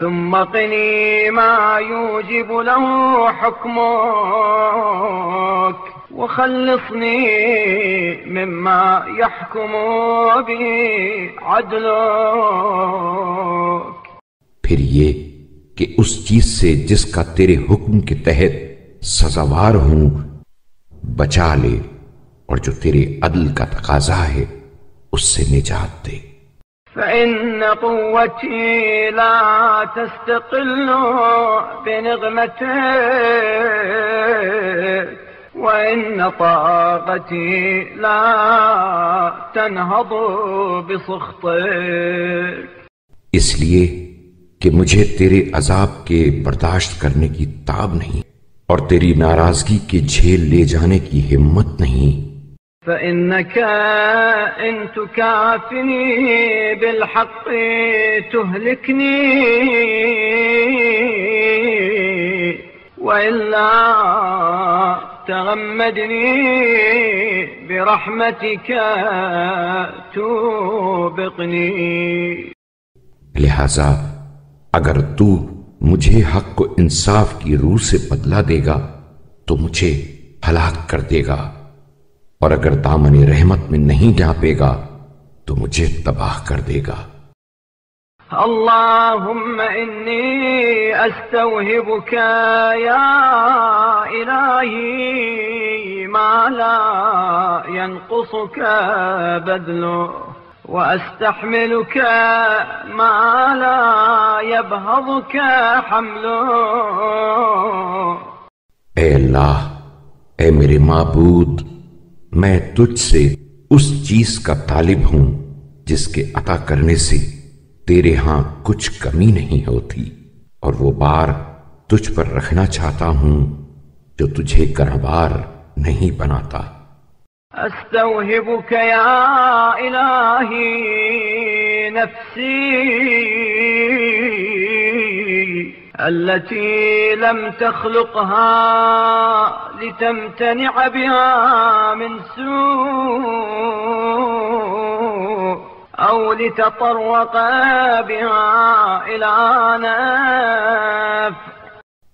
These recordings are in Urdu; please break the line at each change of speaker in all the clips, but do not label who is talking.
ثم قني ما يوجب له حكمك وخلصني مما يحكم به عدلك.
پھر یہ کہ اس چیز سے جس کا تیرے حکم کے تحت سزاوار ہوں بچا لے، اور جو تیرے عدل کا تقاضا ہے اس سے نجات دے.
فإن قوتي لا تستقل بنغمتك وإن طاقتي لا تنهض بسخطك.
اس لیے کہ مجھے تیرے عذاب کے برداشت کرنے کی تاب نہیں، اور تیری ناراضگی کے جھیل لے جانے کی ہمت نہیں.
فإنك إن تكافني بالحق تهلكني وإلا تغمدني برحمتك توبقني.
لہذا اگر تو مجھے حق و انصاف کی روح سے بدلہ دے گا تو مجھے ہلاک کر دے گا، اور اگر دامن رحمت میں نہیں ڈھانپے گا تو مجھے تباہ کر دے گا.
اللهم إني أستوهبك يا إلهي ما لا ينقصك بذله وأستحملك ما لا يبهضك حمله.
اے اللہ، اے میرے معبود، میں تجھ سے اس چیز کا طالب ہوں جس کے عطا کرنے سے تیرے ہاں کچھ کمی نہیں ہوتی، اور وہ بار تجھ پر رکھنا چاہتا ہوں جو تجھے گرہبار نہیں بناتا.
استوهبك يا إلهي نفسي التي لم تخلقها لتمتنع بها من سوء أو لتطرق بها إلى نفع.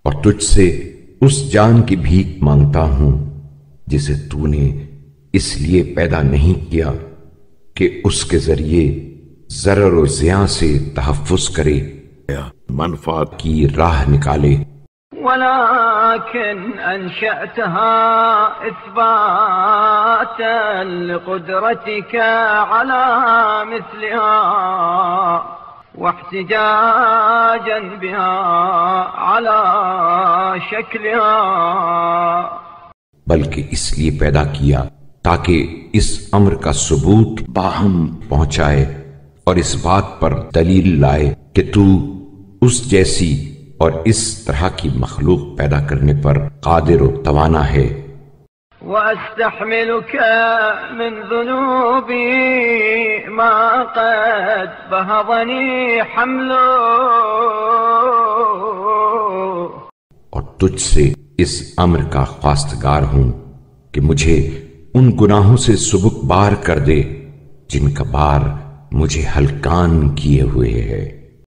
اور تجھ سے اس جان کی بھیک مانگتا ہوں جسے تو نے اس لیے پیدا نہیں کیا کہ اس کے ذریعے ضرر و زیاں سے تحفظ کرے، منفعت کی راہ نکالے.
ولكن أنشأتها إثباتا لقدرتك على مثلها واحتجاجا بها على شكلها.
بلکہ اس لیے پیدا کیا تاکہ اس امر کا ثبوت باہم پہنچائے اور اس بات پر دلیل لائے کہ تو اس جیسی اور اس طرح کی مخلوق پیدا کرنے پر قادر و توانا ہے.
وَأَسْتَحْمِلُكَ مِنْ ذُنُوبِي مَا قَدْ بَهَضَنِي حَمْلُهُ.
اور تجھ سے اس امر کا خواستگار ہوں کہ مجھے ان گناہوں سے سبک بار کر دے جن کا بار مجھے ہلکان کیے ہوئے ہے.